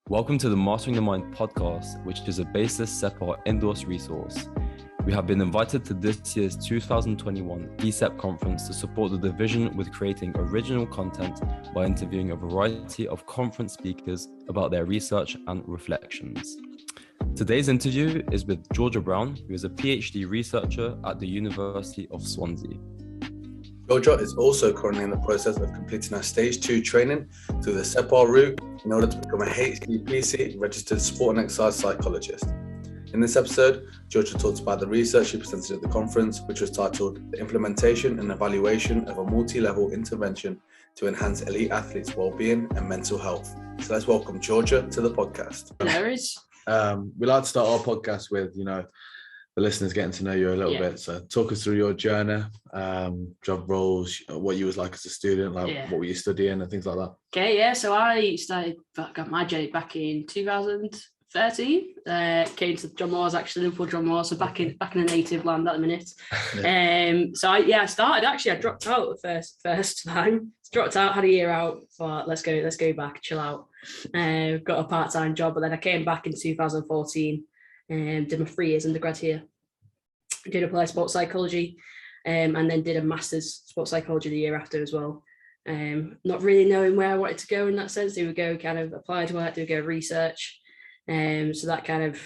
Welcome to the Mastering the Mind podcast, which is a BASES SEPAR Endorsed Resource. We have been invited to this year's 2021 DSEP conference to support the division with creating original content by interviewing a variety of conference speakers about their research and reflections. Today's interview is with Georgia Brown, who is a PhD researcher at the University of Swansea. Georgia is also currently in the process of completing her Stage 2 training through the SEPAR route in order to become a HCPC registered sport and exercise psychologist. In this episode, Georgia talks about the research she presented at the conference, which was titled The Implementation and Evaluation of a Multi-Level Intervention to Enhance Elite Athletes' Wellbeing and Mental Health. So let's welcome Georgia to the podcast. There is. We like to start our podcast with, the listeners getting to know you a little bit. So talk us through your journey, job roles, what you was like as a student, what were you studying and things like that. Okay, yeah. So I got my journey back in 2013. Came to John Moores, actually, Liverpool John Moores, so back in a native land at the minute. I started, actually, I dropped out the first time. Dropped out, had a year out, thought, let's go back, chill out. Got a part-time job, but then I came back in 2014 and did my 3 years undergrad here. Did apply sports psychology, and then did a master's sports psychology the year after as well. Not really knowing where I wanted to go in that sense. Do we go kind of applied work, do we go research? So that kind of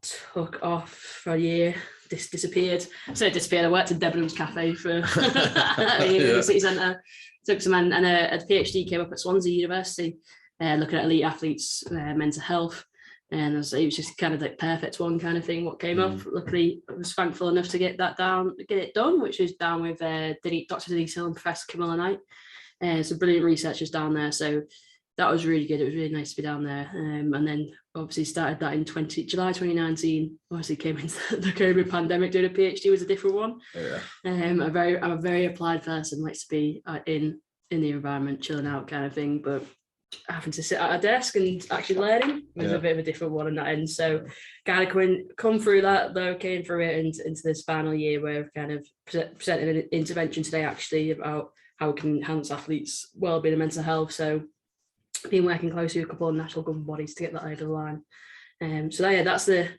took off for a year, disappeared. So disappeared. I worked in Debenhams Cafe for in the city centre. Took some, and a PhD came up at Swansea University, looking at elite athletes' mental health. And it was just kind of like perfect one kind of thing, what came up. Luckily, I was thankful enough to get it done, which was down with Dr. Denise Hill and Professor Camilla Knight. Some brilliant researchers down there. So that was really good. It was really nice to be down there. And then obviously started that in July 2019. Obviously came into the COVID pandemic. Doing a PhD was a different one. Yeah. I'm a very applied person, likes to be in the environment, chilling out kind of thing. But having to sit at a desk and actually learning was a bit of a different one on that end. So kind of come through that, though, came through it into this final year where we've kind of presented an intervention today actually about how we can enhance athletes' wellbeing and mental health. So been working closely with a couple of national government bodies to get that over the line. That's the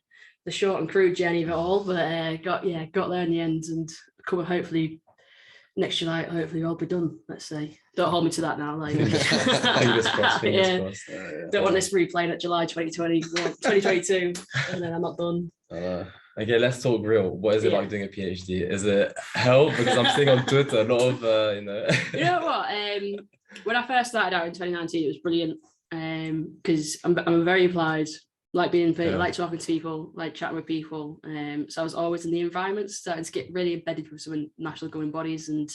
short and crude journey of it all, but got there in the end, and come hopefully next July, hopefully I'll be done, let's say. Don't hold me to that now. Fingers crossed. Don't want this replaying at July 2022, and then I'm not done. Okay, let's talk real. What is it like doing a PhD? Is it hell? Because I'm seeing on Twitter a lot of, You know what? When I first started out in 2019, it was brilliant because I'm very applied, like like talking to people, like chatting with people. So I was always in the environment, starting to get really embedded with some national governing bodies, and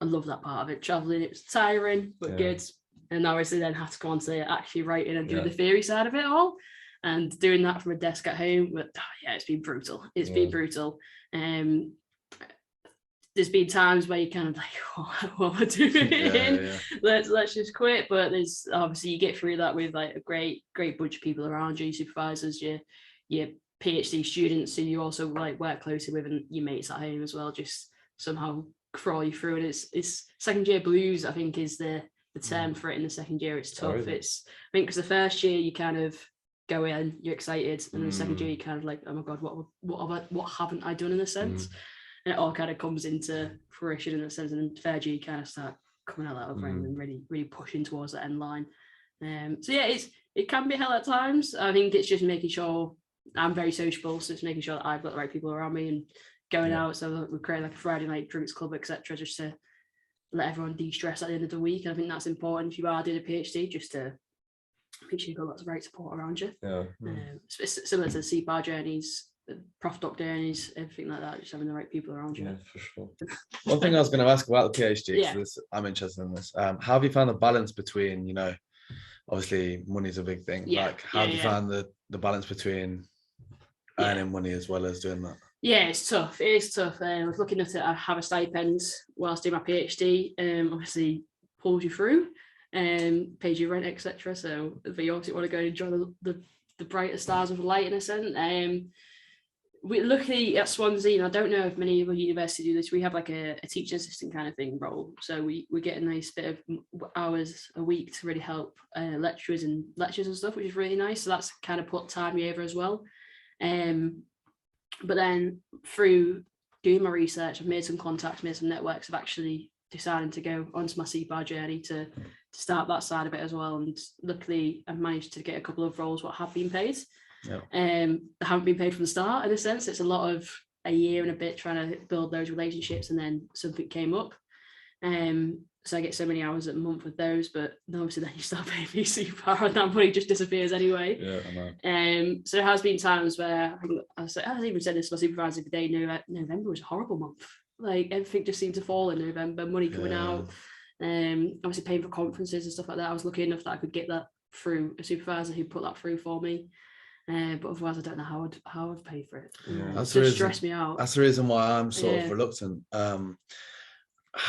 I love that part of it. Traveling, it was tiring but good, and obviously then had to go on to actually writing and doing the theory side of it all, and doing that from a desk at home. But it's been brutal. It's been brutal. There's been times where you kind of like, what am I doing? Let's just quit. But there's obviously you get through that with like a great bunch of people around you, supervisors, your PhD students who you also like work closely with, and your mates at home as well, just somehow crawl you through. And it's second year blues, I think, is the term for it. In the second year it's tough. I think because the first year you kind of go in, you're excited, and the second year you kind of like, oh my god, what haven't I done in a sense? And it all kind of comes into fruition in a sense, and then third year you kind of start coming out that other end and really pushing towards the end line. It can be hell at times. I think it's just making sure I'm very sociable, so it's making sure that I've got the right people around me and going out. So we create like a Friday night drinks club, etc., just to let everyone de-stress at the end of the week. And I think that's important if you are doing a PhD, just to make sure you've got lots of right support around you. It's similar to the SEPAR journeys, prof doc journeys, everything like that, just having the right people around you. Yeah, for sure. One thing I was going to ask about the PhD, I'm interested in this. How have you found the balance between, obviously money's a big thing. How have you found the balance between earning money as well as doing that? Yeah, it's tough. It is tough. I was lucky enough to have a stipend whilst doing my PhD. Obviously pulls you through, pays you rent, etc. So, but you obviously want to go and enjoy the brighter stars of light in a sense. we luckily at Swansea, and I don't know if many other universities do this, we have like a teaching assistant kind of thing role. So we get a nice bit of hours a week to really help lecturers and stuff, which is really nice. So that's kind of put time me over as well. But then through doing my research, I've made some contacts, made some networks. I've actually decided to go onto my SEPAR journey to start that side of it as well. And luckily I've managed to get a couple of roles what have been paid. Yeah. That haven't been paid from the start. In a sense, it's a lot of a year and a bit trying to build those relationships, and then something came up. So I get so many hours a month with those, but obviously then you start paying me SEPAR and that money just disappears anyway. Yeah, I know. So there has been times where I even said this to my supervisor the day. November was a horrible month. Like everything just seemed to fall in November. Money coming out. Obviously paying for conferences and stuff like that. I was lucky enough that I could get that through a supervisor who put that through for me. But otherwise, I don't know how I'd pay for it. Yeah. That's just stress me out. That's the reason why I'm sort of reluctant.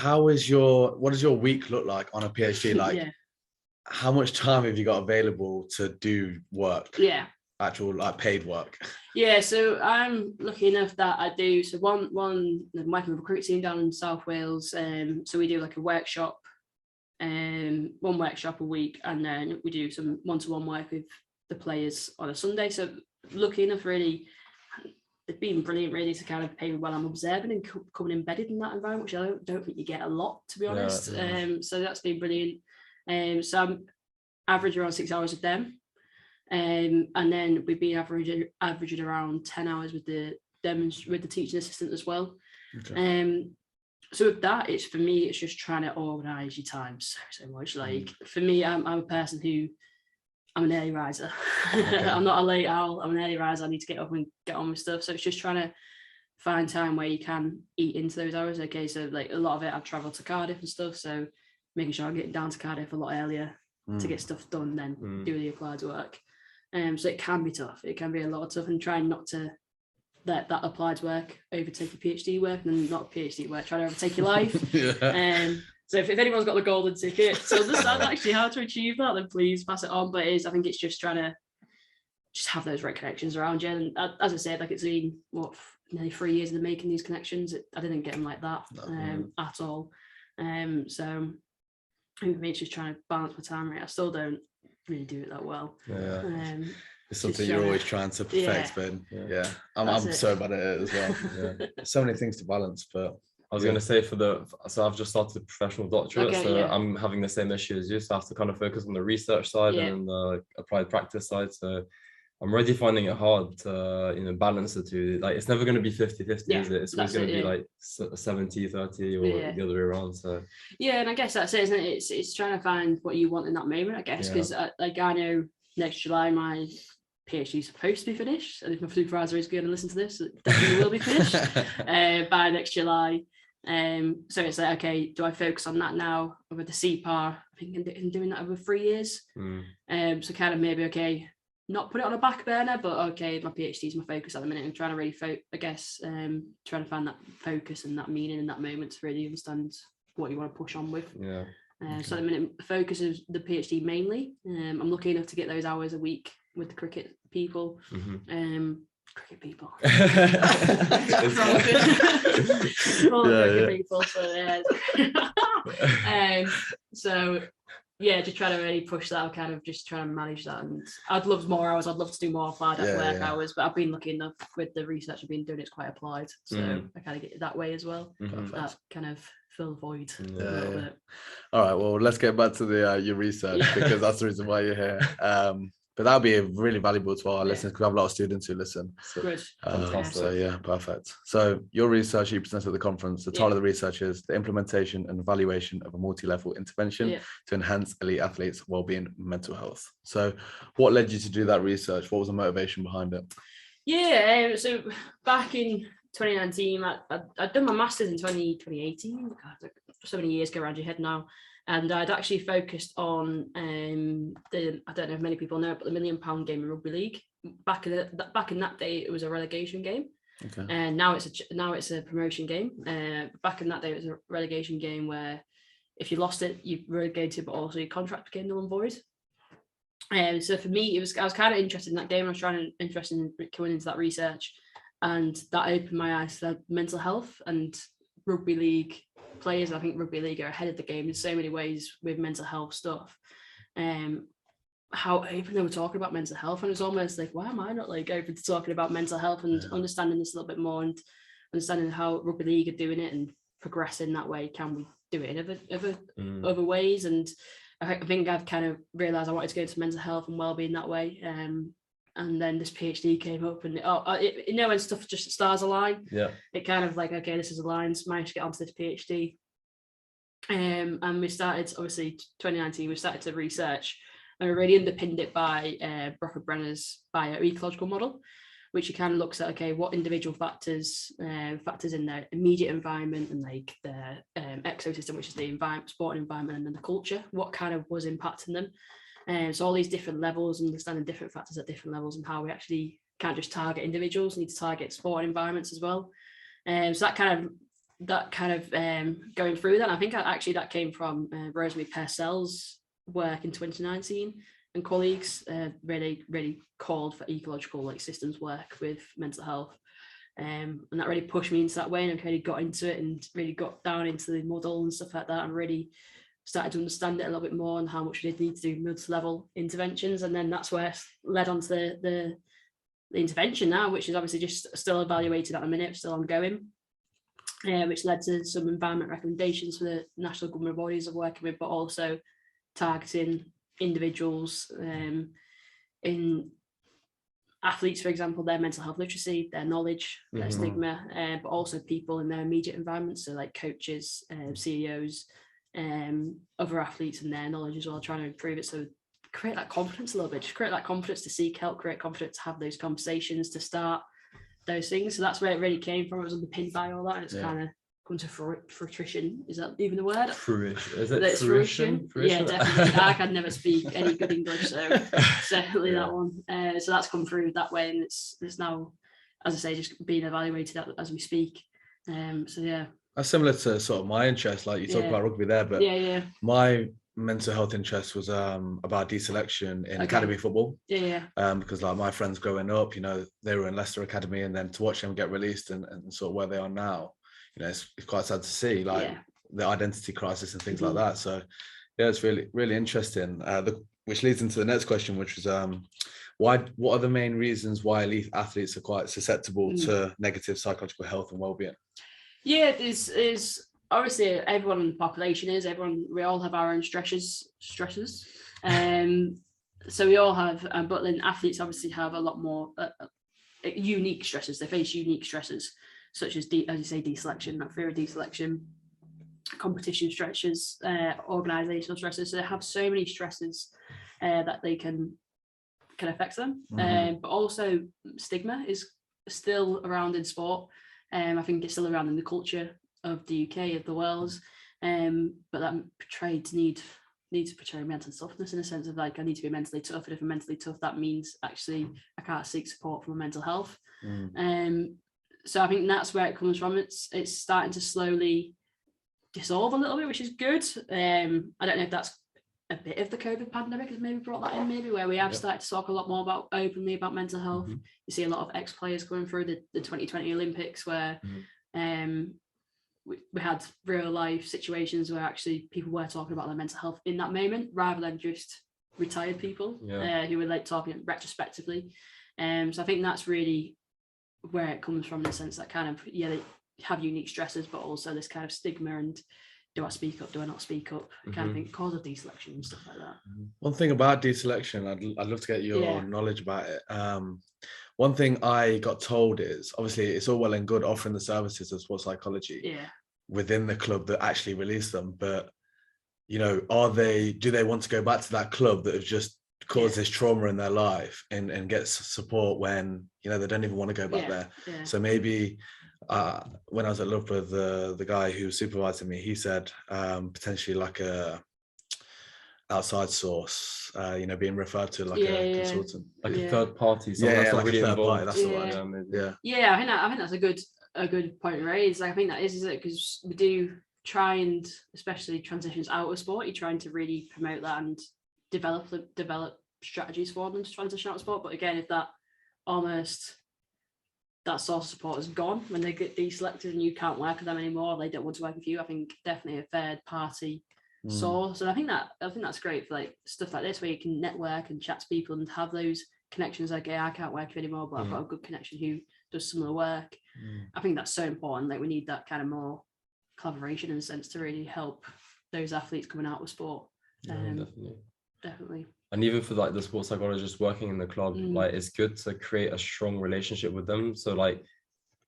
What does your week look like on a PhD? Like, how much time have you got available to do work? Yeah. Actual like paid work. Yeah, so I'm lucky enough that I do. So one I'm working with a recruit team down in South Wales. So we do like a workshop, one workshop a week, and then we do some one-to-one work with the players on a Sunday. So lucky enough, really, it's been brilliant really to kind of pay me while I'm observing and coming embedded in that environment, which I don't think you get a lot, to be honest. So that's been brilliant. So I'm average around 6 hours with them. And then we've been averaging around 10 hours with the teaching assistant as well. Okay. So with that, for me, it's just trying to organise your time so much. Like for me, I'm a person who, I'm an early riser. Okay. I'm not a late owl. I'm an early riser. I need to get up and get on with stuff. So it's just trying to find time where you can eat into those hours. Okay, so like a lot of it, I've travelled to Cardiff and stuff. So making sure I'm getting down to Cardiff a lot earlier to get stuff done, then do the applied work. So it can be tough. It can be a lot of tough, and trying not to let that applied work overtake your PhD work, and not PhD work, trying to overtake your life. So if anyone's got the golden ticket to understand actually how to achieve that, then please pass it on. But I think it's just trying to just have those right connections around you. And as I said, like it's been nearly 3 years in the making these connections. I didn't get them like that at all. So I think for me, it's just trying to balance my time right. I still don't really do it that well. It's something you're always trying to perfect, but I'm so bad at it as well. So many things to balance, but I was going to say so I've just started a professional doctorate, I'm having the same issue as you, so I have to kind of focus on the research side and the applied practice side. So I'm already finding it hard to balance the two. Like it's never going to be 50-50, is it? It's always going to be like 70-30 or the other way around. So and I guess that's it, isn't it? It's trying to find what you want in that moment, I guess, because I know next July my PhD is supposed to be finished, and if my supervisor is going to listen to this, it definitely will be finished by next July. So it's like, okay, do I focus on that now with the SEPAR? I think I'm doing that over 3 years. So kind of maybe, okay, not put it on a back burner, but okay, my PhD is my focus at the minute. I'm trying to really trying to find that focus and that meaning in that moment to really understand what you want to push on with. So at the minute, the focus is the PhD mainly. I'm lucky enough to get those hours a week with the cricket people. Cricket people. So just trying to really push that. I'm kind of just trying to manage that, and I'd love more hours. I'd love to do more applied work hours, but I've been lucky enough with the research I've been doing, it's quite applied, so I kind of get it that way as well. That kind of fill the void a little bit. All right, well, let's get back to your research because that's the reason why you're here. But that'll be really valuable to our listeners, because we have a lot of students who listen. Good. So perfect. So your research you presented at the conference, the title of the research is The Implementation and Evaluation of a Multi-Level Intervention to Enhance Elite Athletes' Wellbeing and Mental Health. So what led you to do that research? What was the motivation behind it? So back in 2019, I'd done my master's in 2018. God, so many years go around your head now. And I'd actually focused on I don't know if many people know, but the £1 Million game in rugby league. Back in that day, it was a relegation game, and now it's a promotion game. Back in that day, it was a relegation game where if you lost it, you relegated, but also your contract became null and void. So for me, I was kind of interested in that game. I was interested in going into that research, And that opened my eyes to mental health and rugby league players. I think rugby league are ahead of the game in so many ways with mental health stuff. How open they were talking about mental health, and it's almost like, why am I not like open to talking about mental health and understanding this a little bit more, and understanding how rugby league are doing it and progressing that way? Can we do it in other ways? And I think I've kind of realised I wanted to go into mental health and wellbeing that way. And then this PhD came up, and when stuff just stars align, it kind of like, okay, this is aligned. Managed to get onto this PhD, and we started, obviously 2019, we started to research, and we really underpinned it by Brenner's bioecological model, which it kind of looks at, okay, what individual factors in their immediate environment and like their ecosystem, which is the sporting environment, and then the culture, what kind of was impacting them. So all these different levels, understanding different factors at different levels, and how we actually can't just target individuals, need to target sporting environments as well. So that kind of going through that, I think actually that came from Rosemary Purcell's work in 2019, and colleagues really called for ecological like systems work with mental health. And that really pushed me into that way, and I really got into it and really got down into the model and stuff like that, and really started to understand it a little bit more and how much we did need to do multi-level interventions. And then that's where it led on to the intervention now, which is obviously just still evaluated at the minute, still ongoing, which led to some environment recommendations for the national government bodies of working with, but also targeting individuals in athletes, for example, their mental health literacy, their knowledge, their stigma, but also people in their immediate environment, so like coaches, CEOs, other athletes and their knowledge as well, trying to improve it. So create that confidence a little bit, just create that confidence to seek help, create confidence to have those conversations, to start those things. So that's where it really came from. It was underpinned by all that, and it's kind of come to fruition. Is that even the word? Fruition. Is it fruition? Yeah, definitely. I can never speak any good English, so certainly that one. So that's come through that way, and it's now, as I say, just being evaluated as we speak. So yeah. That's similar to sort of my interest, like you talked about rugby there, but my mental health interest was about deselection in academy football. Because like my friends growing up, they were in Leicester Academy, and then to watch them get released and sort of where they are now, it's quite sad to see, like the identity crisis and things like that. So yeah, it's really, really interesting. Which leads into the next question, which was what are the main reasons why elite athletes are quite susceptible to negative psychological health and well-being? Yeah, there's obviously everyone in the population we all have our own stresses. So we all have, but then athletes obviously have a lot more unique stresses. They face unique stresses, such as, as you say, deselection, not fear of deselection, competition stresses, organizational stresses. So they have so many stresses that they can affect them. But also stigma is still around in sport. I think it's still around in the culture of the UK, of the world, but that need to portray mental toughness, in a sense of like, I need to be mentally tough, and if I'm mentally tough, that means actually I can't seek support for my mental health. So I think that's where it comes from. It's starting to slowly dissolve a little bit, which is good. I don't know if that's a bit of the COVID pandemic has maybe brought that in, maybe where we have started to talk a lot more openly about mental health. You see a lot of ex-players going through the 2020 Olympics where we had real life situations where actually people were talking about their mental health in that moment, rather than just retired people who were like talking retrospectively. So I think that's really where it comes from, in the sense that kind of, they have unique stresses, but also this kind of stigma and, do I speak up? Do I not speak up? Kind of thing, cause of deselection and stuff like that. One thing about deselection, I'd love to get your knowledge about it. One thing I got told is, obviously, it's all well and good offering the services of sports psychology within the club that actually release them, but do they want to go back to that club that have just caused this trauma in their life and get support when they don't even want to go back there? So maybe when I was at Loughborough, the guy who was supervising me, he said potentially like a outside source, being referred to like a consultant, like a third party. That's not like really a third involved. party. That's the word. I think that's a good point to raise. Like, I think that is it, because we do try, and especially transitions out of sport, you're trying to really promote that and develop strategies for them to transition out of sport. But again, if that almost that source of support is gone when they get deselected and you can't work with them anymore, they don't want to work with you. I think definitely a third party source, and I think that's great for like stuff like this where you can network and chat to people and have those connections. Like, I can't work with you anymore, but I've got a good connection who does some of the work. I think that's so important. Like, we need that kind of more collaboration in a sense to really help those athletes coming out with sport. Definitely. And even for like the sports psychologists working in the club, like, it's good to create a strong relationship with them. So like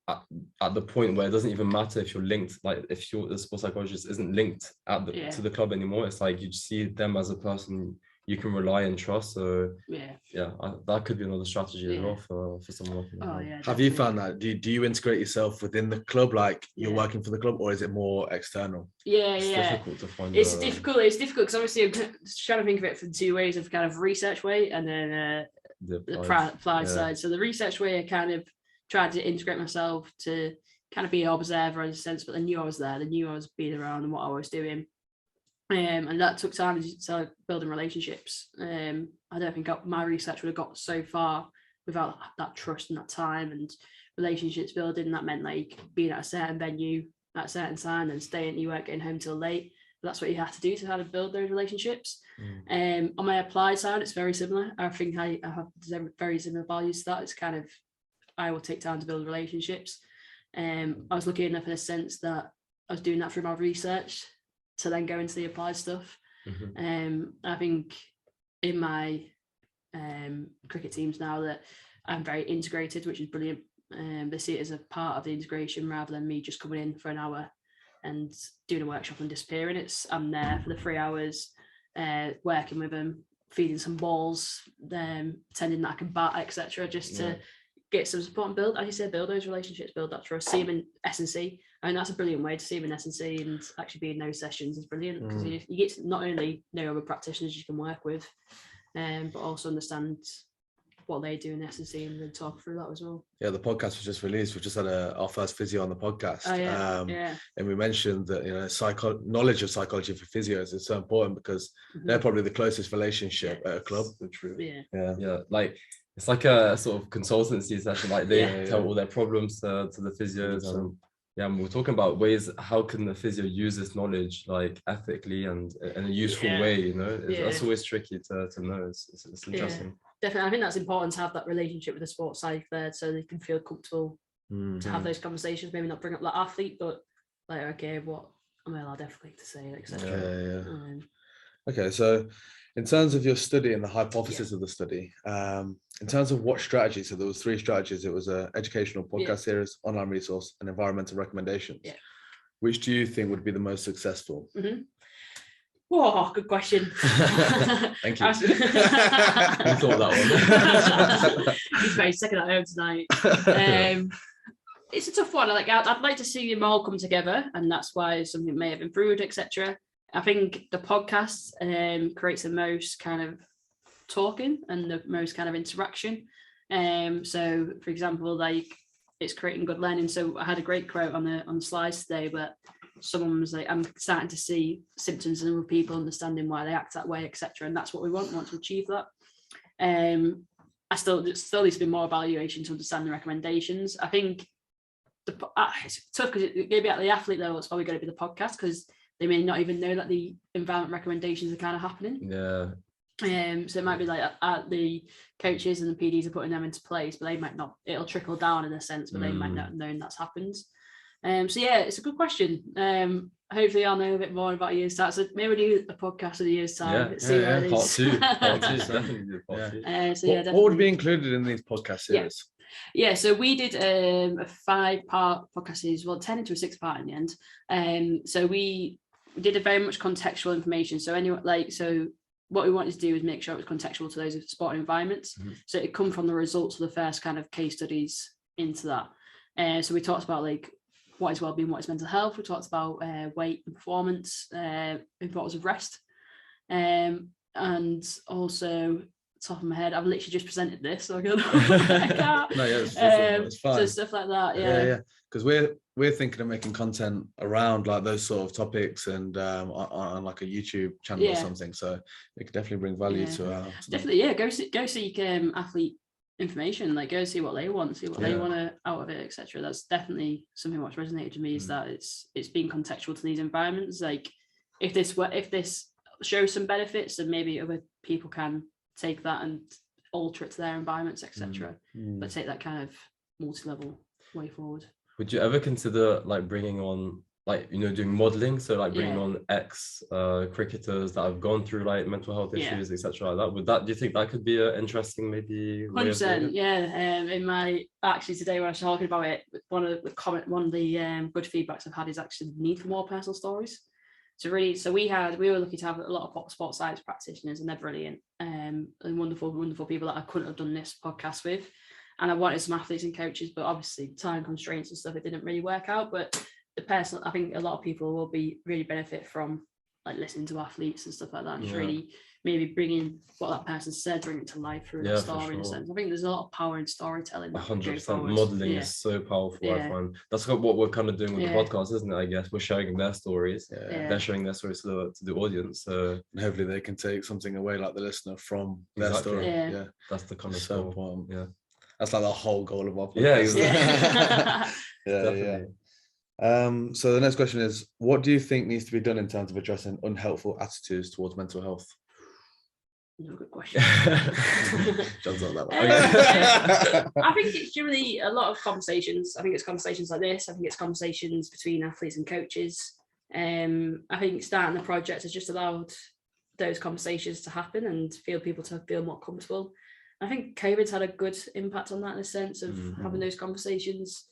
at the point where it doesn't even matter if you're linked, like if the sports psychologist isn't linked to the club anymore, it's like you just see them as a person you can rely and trust. So that could be another strategy as well for someone working. Have you found that? Do you integrate yourself within the club, like you're working for the club, or is it more external? It's difficult to find. It's difficult because obviously I'm trying to think of it from two ways, of kind of research way and then the applied side. So the research way, I kind of tried to integrate myself to kind of be an observer in a sense, but they knew I was there, they knew I was being around and what I was doing. And that took time to building relationships. I don't think my research would have got so far without that trust and that time and relationships building. That meant like being at a certain venue at a certain time and staying, you weren't getting home till late. But that's what you have to do to kind of build those relationships. On my applied side, it's very similar. I think I have very similar values to that. It's kind of, I will take time to build relationships. I was lucky enough in a sense that I was doing that through my research to then go into the applied stuff. I think in my cricket teams now that I'm very integrated, which is brilliant. They see it as a part of the integration rather than me just coming in for an hour and doing a workshop and disappearing. I'm there for the 3 hours, working with them, feeding some balls, pretending that I can bat, etc., just to get some support and build, as you said, build those relationships, build that trust. See them in S&C. I mean, that's a brilliant way to see them in S&C, and actually be in those sessions is brilliant because you get to not only know other practitioners you can work with, but also understand what they do in S&C and then talk through that as well. Yeah, the podcast was just released. We've just had our first physio on the podcast. And we mentioned that, you know, knowledge of psychology for physios is so important because they're probably the closest relationship at a club. Like, it's like a sort of consultancy session. Like, they tell all their problems to the physios. And we're talking about ways, how can the physio use this knowledge like ethically and in a useful way, you know? That's always tricky to know. It's interesting. Definitely. I think that's important to have that relationship with the sports side there so they can feel comfortable to have those conversations, maybe not bring up that athlete, but like, okay, what am I allowed ethically to say, etc. Okay, so in terms of your study and the hypothesis of the study, in terms of what strategy, so there was 3 strategies. It was an educational podcast series, online resource, and environmental recommendations. Which do you think would be the most successful? Oh, good question. Thank you. You thought that one. He's very second at home tonight. It's a tough one. I'd like to see them all come together, and that's why something may have improved, etc. I think the podcast creates the most kind of talking and the most kind of interaction. So, for example, like, it's creating good learning. So I had a great quote on the slides today, but someone was like, I'm starting to see symptoms in other people, understanding why they act that way, etc. And that's what we want to achieve that. I still needs to be more evaluation to understand the recommendations. I think it's tough because maybe at the athlete level, it's probably going to be the podcast because they may not even know that the environment recommendations are kind of happening. So it might be like the coaches and the PDs are putting them into place, but they might not. It'll trickle down in a sense, but they might not know that's happened. So yeah, it's a good question. Hopefully I'll know a bit more about a year's time. So maybe do a podcast in a year's time. Part two. Definitely do part 2. What would be included in these podcast series? So we did a 5-part podcast series, 10 into a 6-part in the end. So we did a very much contextual information. So what we wanted to do is make sure it was contextual to those sporting environments. So it come from the results of the first kind of case studies into that. So we talked about like what is wellbeing, what is mental health. We talked about weight and performance, importance of rest, and also top of my head, I've literally just presented this, so I can't. It's fine. So stuff like that, because we're thinking of making content around like those sort of topics and on like a YouTube channel or something. So it could definitely bring value to our. Definitely, go see athlete information, like go see what they want, see what they want out of it, etc. That's definitely something what's resonated to me, is that it's being contextual to these environments. Like if this shows some benefits, then maybe other people can take that and alter it to their environments, etc. But take that kind of multi-level way forward. Would you ever consider like bringing on, like, you know, doing modeling, so like bringing on cricketers that have gone through like mental health issues, etc. like that? Do you think that could be an interesting maybe way 100%? In my, actually today when I was talking about it, one of the good feedbacks I've had is actually the need for more personal stories. So we were lucky to have a lot of sports science practitioners, and they're brilliant and wonderful people that I couldn't have done this podcast with. And I wanted some athletes and coaches, but obviously time constraints and stuff, it didn't really work out. But I think a lot of people will really benefit from like listening to athletes and stuff like that, and just really maybe bringing what that person said, bring it to life through a story in a sense. I think there's a lot of power in storytelling. 100%. Modeling is so powerful. I find that's what we're kind of doing with the podcast, isn't it? I guess we're sharing their stories. They're sharing their stories to the audience, so and hopefully they can take something away, like the listener, from their story. That's the kind of so goal. important. That's like the whole goal of our podcast. So the next question is, what do you think needs to be done in terms of addressing unhelpful attitudes towards mental health? No, good question. John's not that I think it's generally a lot of conversations. I think it's conversations like this. I think it's conversations between athletes and coaches. I think starting the project has just allowed those conversations to happen and people to feel more comfortable. I think COVID's had a good impact on that, in a sense of having those conversations.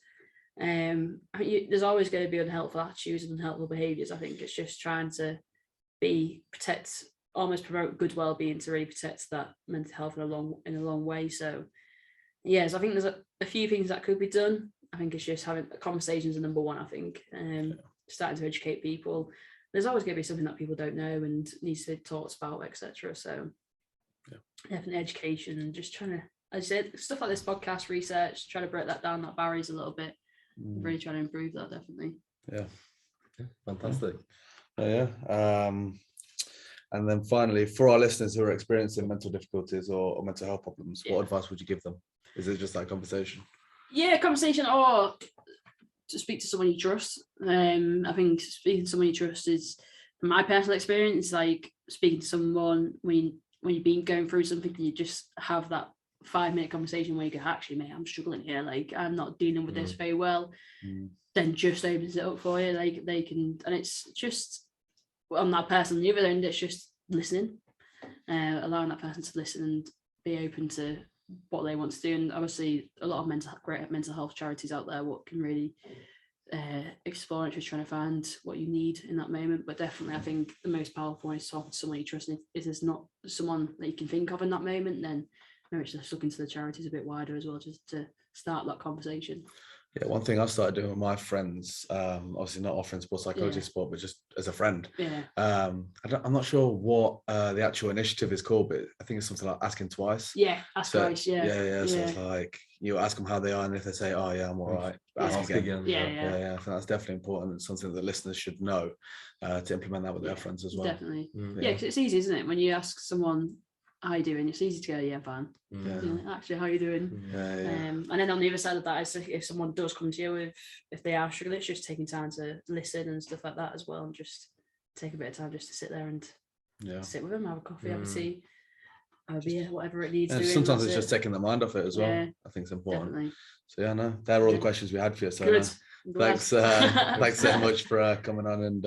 I think there's always going to be unhelpful attitudes and unhelpful behaviours. I think it's just trying to promote good well-being to really protect that mental health in a long way. So so I think there's a few things that could be done. I think it's just having conversations are number one. I think starting to educate people. There's always going to be something that people don't know and needs to be talked about, etc. So definitely education, and just trying to, as I said, stuff like this podcast, research, trying to break that down, that barriers a little bit. Really trying to improve that, definitely. Fantastic. And then finally, for our listeners who are experiencing mental difficulties or mental health problems, what advice would you give them? Is it just that conversation? Conversation, or to speak to someone you trust. I think speaking to someone you trust is, from my personal experience, like speaking to someone when you've been going through something, and you just have that 5-minute conversation where you go, actually, mate, I'm struggling here, like I'm not dealing with this very well. Then just opens it up for you. Like they can, and it's just on that person on the other end, it's just listening, allowing that person to listen and be open to what they want to do. And obviously a lot of great mental health charities out there what can really explore it, just trying to find what you need in that moment. But definitely I think the most powerful one is talking to someone you trust. And if there's not someone that you can think of in that moment, then maybe just look into the charities a bit wider as well, just to start that conversation. One thing I've started doing with my friends, obviously not offering sports psychology support, but just as a friend. I'm not sure what the actual initiative is called, but I think it's something like asking twice. Ask twice. So it's like you ask them how they are, and if they say, "Oh yeah, I'm all right," ask again. I think that's definitely important. It's something that listeners should know to implement that with their friends as well. Definitely. Because it's easy, isn't it? When you ask someone, how you doing? It's easy to go, yeah, fine. Actually, how you doing? And then on the other side of that is, if someone does come to you if they are struggling, it's just taking time to listen and stuff like that as well, and just take a bit of time just to sit there and sit with them, have a coffee, have a tea, have a beer, whatever it needs. Sometimes it's just taking the mind off it as well. I think it's important. Definitely. So they're all the questions we had for you. So good. Thanks so much for coming on and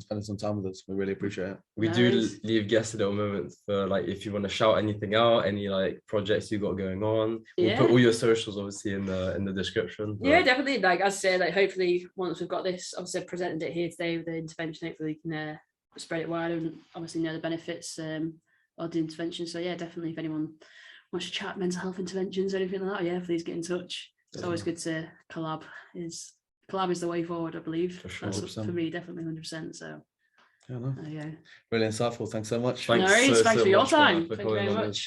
spending some time with us. We really appreciate it. We do leave guests a little moment for, like, if you want to shout anything out, any like projects you got going on. We'll put all your socials obviously in the description. Definitely. Like I said, like hopefully once we've got this, obviously I've presented it here today with the intervention, hopefully we can spread it wider and obviously know the benefits of the intervention. So definitely, if anyone wants to chat mental health interventions or anything like that, please get in touch. It's always good to collab is the way forward, I believe. For sure. That's for me, definitely 100%. So really insightful. Thanks so much. Thanks for your time. Thank you very much.